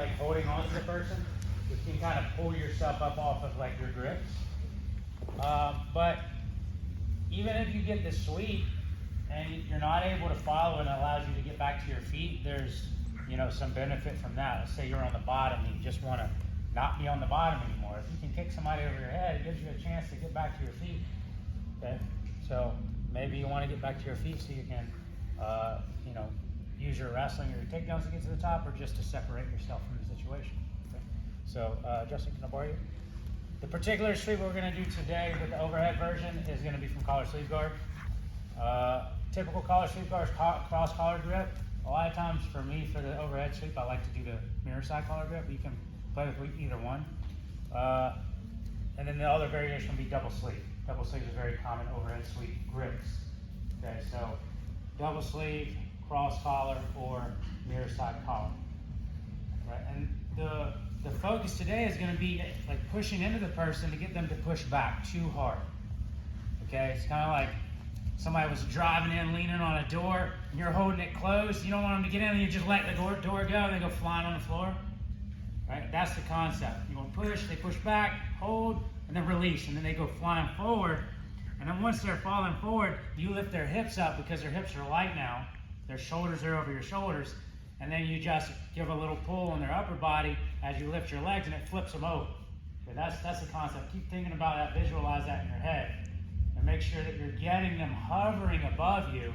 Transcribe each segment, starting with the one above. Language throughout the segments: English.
like holding on to the person, you can kind of pull yourself up off of like your grips. But even if you get the sweep and you're not able to follow and it allows you to get back to your feet, there's, you know, some benefit from that. Let's say you're on the bottom and you just want to not be on the bottom anymore. If you can kick somebody over your head, it gives you a chance to get back to your feet. Okay, so maybe you want to get back to your feet so you can, you know, use your wrestling or your takedowns to get to the top, or just to separate yourself from the situation. Okay? So, Justin, can I borrow you? The particular sweep we're going to do today with the overhead version is going to be from collar sleeve guard. Typical collar sleeve guard is cross collar grip. A lot of times for me, for the overhead sweep, I like to do the mirror side collar grip. You can play with either one. And then the other variation will be double sleeve. Double sleeve is a very common overhead sweep grips. Okay, so double sleeve, cross collar, or mirror side collar. Right, and the focus today is going to be like pushing into the person to get them to push back too hard. Okay, it's kind of like somebody was driving in, leaning on a door, and you're holding it closed. You don't want them to get in, and you just let the door go, and they go flying on the floor. Right, that's the concept. You want to push, they push back, hold, and then release, and then they go flying forward. And then once they're falling forward, you lift their hips up because their hips are light now. Their shoulders are over your shoulders, and then you just give a little pull on their upper body as you lift your legs, and it flips them over. Okay, that's the concept. Keep thinking about that, visualize that in your head, and make sure that you're getting them hovering above you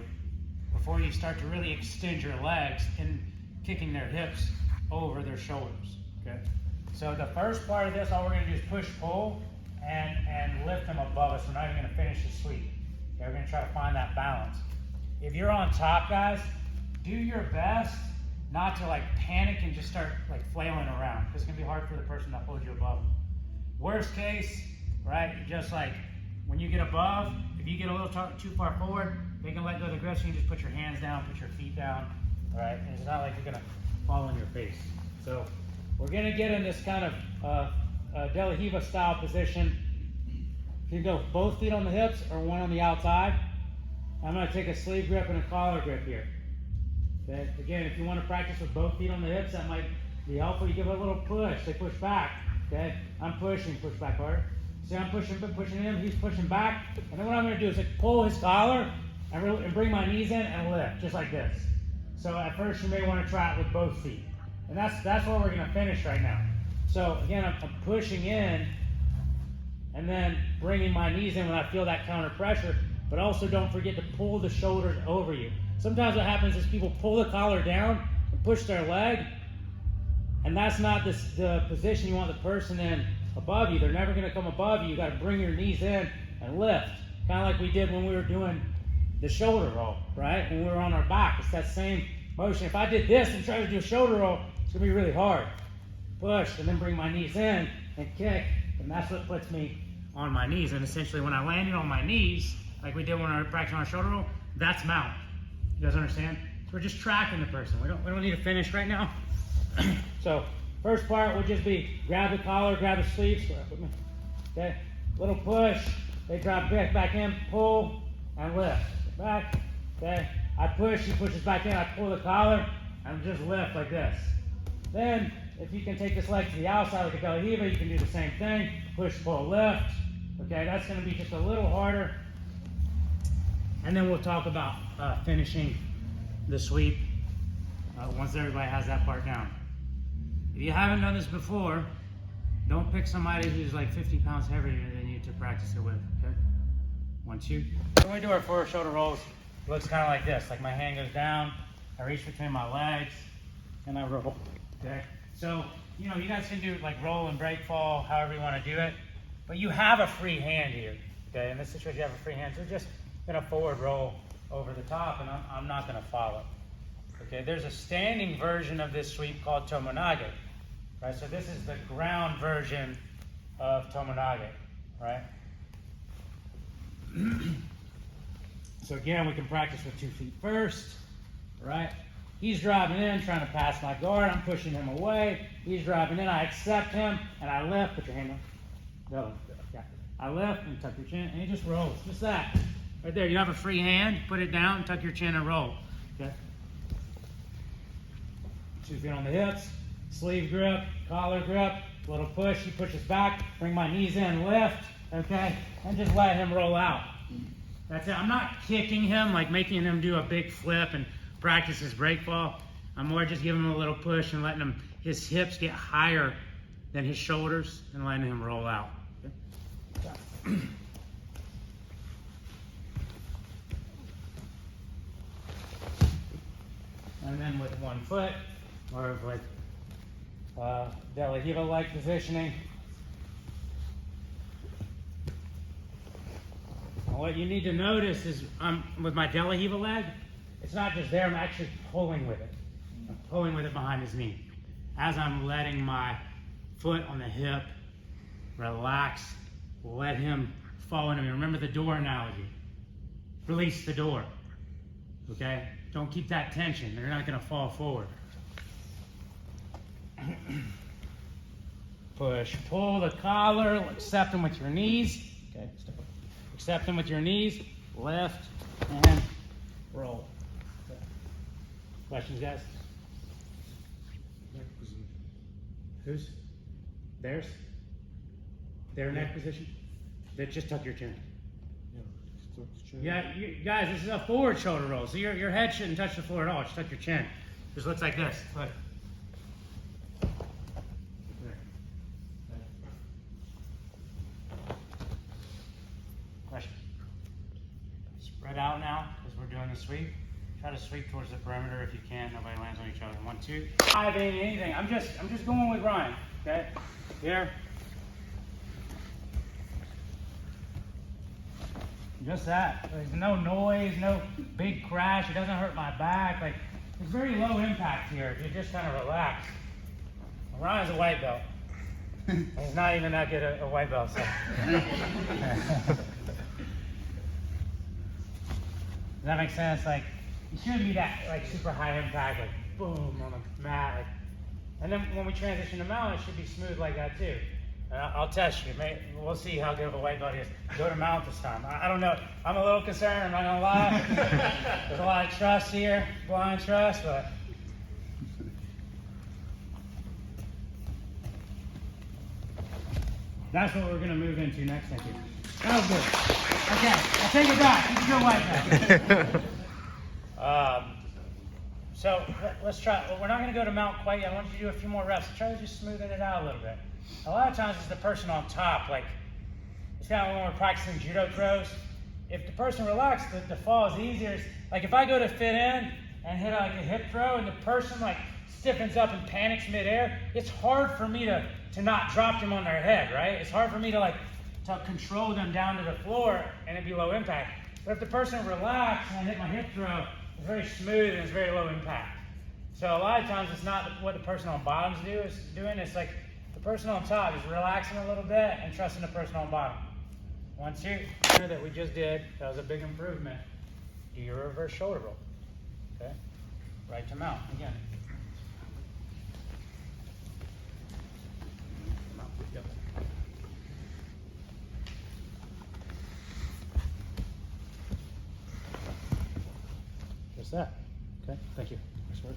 before you start to really extend your legs and kicking their hips over their shoulders. Okay. So the first part of this, all we're going to do is push, pull, and lift them above us. We're not even going to finish the sweep. Okay, we're going to try to find that balance. If you're on top, guys, do your best not to like panic and just start like flailing around, because it's going to be hard for the person that holds you above them. Worst case, right, just like when you get above, if you get a little too far forward, they can let go of the grips, and you just put your hands down, put your feet down, all right? And it's not like you're going to fall on your face. So we're going to get in this kind of De La Riva style position. You can go both feet on the hips or one on the outside. I'm going to take a sleeve grip and a collar grip here. Okay? Again, if you want to practice with both feet on the hips, that might be helpful. You give it a little push. They push back. Okay? I'm pushing, push back hard. See, I'm pushing him, he's pushing back. And then what I'm going to do is like pull his collar and bring my knees in and lift, just like this. So at first you may want to try it with both feet. And that's where we're going to finish right now. So again, I'm pushing in and then bringing my knees in when I feel that counter pressure, but also don't forget to pull the shoulders over you. Sometimes what happens is people pull the collar down and push their leg, and that's not the position you want the person in above you. They're never going to come above you. You got to bring your knees in and lift, kind of like we did when we were doing the shoulder roll, right? When we were on our back, it's that same motion. If I did this and tried to do a shoulder roll, it's going to be really hard. Push, and then bring my knees in and kick, and that's what puts me on my knees. And essentially when I landed on my knees, like we did when we were practicing our shoulder roll, that's mount. You guys understand? So we're just tracking the person. We don't need to finish right now. So first part would just be grab the collar, grab the sleeves. Okay, little push. They drop back in, pull, and lift. Back. Okay, I push, he pushes back in, I pull the collar, and just lift like this. Then, if you can take this leg to the outside like a De La Riva, you can do the same thing. Push, pull, lift. Okay, that's going to be just a little harder. And then we'll talk about finishing the sweep once everybody has that part down. If you haven't done this before, don't pick somebody who's like 50 pounds heavier than you to practice it with. Okay? When we do our forward shoulder rolls, it looks kind of like this. Like my hand goes down, I reach between my legs, and I roll. Okay? So, you know, you guys can do like roll and break fall, however you want to do it, but you have a free hand here. Okay? In this situation, you have a free hand. So just going to forward roll over the top, and I'm not going to follow. Okay? There's a standing version of this sweep called Tomoe-nage. Right? So this is the ground version of Tomoe-nage. Right? So again, we can practice with 2 feet first. Right? He's driving in, trying to pass my guard. I'm pushing him away. He's driving in. I accept him, and I lift. Put your hand up. Go. Okay. I lift and tuck your chin, and he just rolls. Just that. Right there. You have a free hand. Put it down, tuck your chin, and roll. Okay. 2 feet on the hips. sleeve grip, collar grip, little push, he pushes back, bring my knees in, lift, okay, and just let him roll out. That's it. I'm not kicking him, like making him do a big flip and practice his break fall. I'm more just giving him a little push and letting him, his hips get higher than his shoulders and letting him roll out. Okay. And then with one foot, or with De La Riva-like positioning. And what you need to notice is with my De La Riva leg, it's not just there, I'm actually pulling with it. I'm pulling with it behind his knee. As I'm letting my foot on the hip relax, let him fall into me. Remember the door analogy. Release the door, okay? Don't keep that tension. They're not gonna fall forward. Push, pull the collar, accept them with your knees. Okay, accept them with your knees, lift, and roll. Okay. Questions, guys? Neck position. Whose? Theirs? Their neck position? Just tuck your chin. Yeah, just tuck the chin. Yeah, you, guys, this is a forward shoulder roll, so your head shouldn't touch the floor at all. Just tuck your chin. Just looks like this. Look. Question. Spread out now, because we're doing the sweep. Try to sweep towards the perimeter if you can. Nobody lands on each other. 1, 2. 5 ain't anything. I'm just going with Ryan. Okay? Here. Just that. There's no noise, no big crash. It doesn't hurt my back. Like, it's very low impact here if you just kind of relax. Ryan's a white belt. He's not even that good at a white belt. So. Does that make sense? Like, it shouldn't be that like super high impact, like boom on the mat. Like, and then when we transition to mount, it should be smooth like that too. I'll test you. We'll see how good of a white belt he is. Go to mount this time. I don't know. I'm a little concerned. I'm not gonna lie. There's a lot of trust here, blind trust, but. That's what we're gonna move into next. Thank you. That was good. Okay, I'll take it back. You can go white belt. So let's try. Well, we're not gonna go to mount quite yet. I want you to do a few more reps. Try to just smoothing it out a little bit. A lot of times it's the person on top, like, it's kind of when we're practicing judo throws. If the person relaxed, the fall is easier. Like if I go to fit in and hit like a hip throw and the person like stiffens up and panics midair, it's hard for me to not drop them on their head, right? It's hard for me to control them down to the floor and it'd be low impact. But if the person relaxed and I hit my hip throw, it's very smooth and it's very low impact. So a lot of times it's not what the person on bottom's doing, it's like the person on top is relaxing a little bit and trusting the person on bottom. 1, 2. That we just did, that was a big improvement. Do your reverse shoulder roll. Okay? Right to mount again. Yep. Just that. Okay, thank you. Start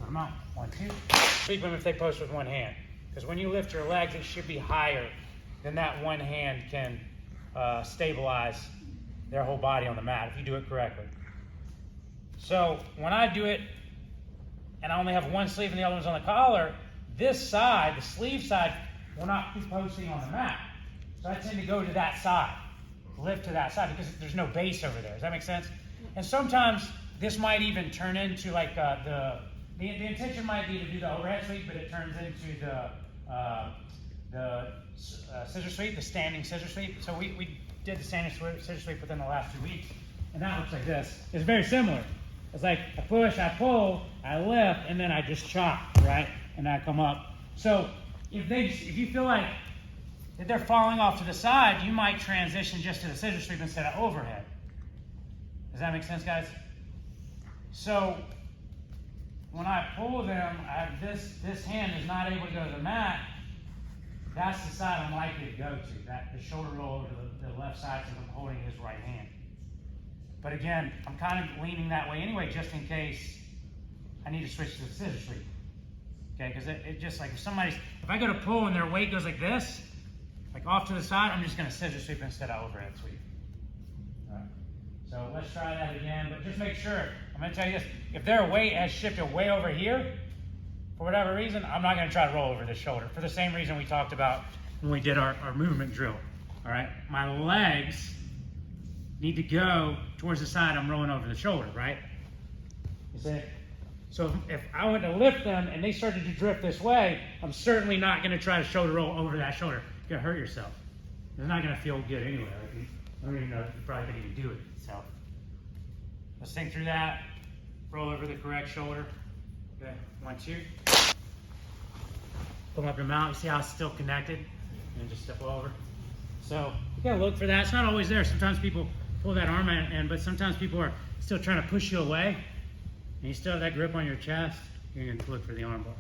them out. 1, 2. Sweep them if they post with one hand. Because when you lift your legs, it should be higher than that one hand can stabilize their whole body on the mat if you do it correctly. So when I do it, and I only have one sleeve and the other one's on the collar, this side, the sleeve side, will not be posting on the mat. So I tend to go to that side, lift to that side, because there's no base over there. Does that make sense? And sometimes this might even turn into like the intention might be to do the overhead sweep, but it turns into the scissor sweep, the standing scissor sweep. So we did the standing scissor sweep within the last 2 weeks, and that looks like this. It's very similar. It's like I push, I pull, I lift, and then I just chop, right? And I come up. So if you feel like if they're falling off to the side, you might transition just to the scissor sweep instead of overhead. Does that make sense, guys? So when I pull them, this hand is not able to go to the mat. That's the side I'm likely to go to. That the shoulder roll to the left side, since I'm holding his right hand. But again, I'm kind of leaning that way anyway, just in case I need to switch to the scissor sweep. Okay, because it just like if I go to pull and their weight goes like this, like off to the side, I'm just gonna scissor sweep instead of overhead sweep. All right. So let's try that again, but just make sure, I'm gonna tell you this, if their weight has shifted way over here, for whatever reason, I'm not gonna try to roll over this shoulder, for the same reason we talked about when we did our movement drill. All right, my legs need to go towards the side I'm rolling over the shoulder, right? You see? So if I went to lift them and they started to drift this way, I'm certainly not going to try to shoulder roll over that shoulder. You're going to hurt yourself. It's not going to feel good anyway. Like I don't even know if you probably can't even do it. So let's think through that. Roll over the correct shoulder. Okay, 1, 2. Pull up your mount. You see how it's still connected? And just step over. So you got to look for that. It's not always there. Sometimes people pull that arm in, but sometimes people are still trying to push you away. And you still have that grip on your chest, you're going to look for the arm bar.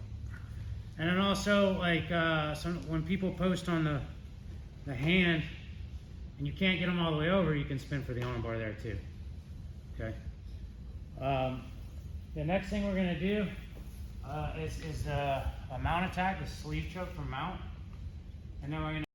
And then also, like, when people post on the hand, and you can't get them all the way over, you can spin for the arm bar there too. Okay. The next thing we're going to do is a mount attack, the sleeve choke from mount. And then we're going to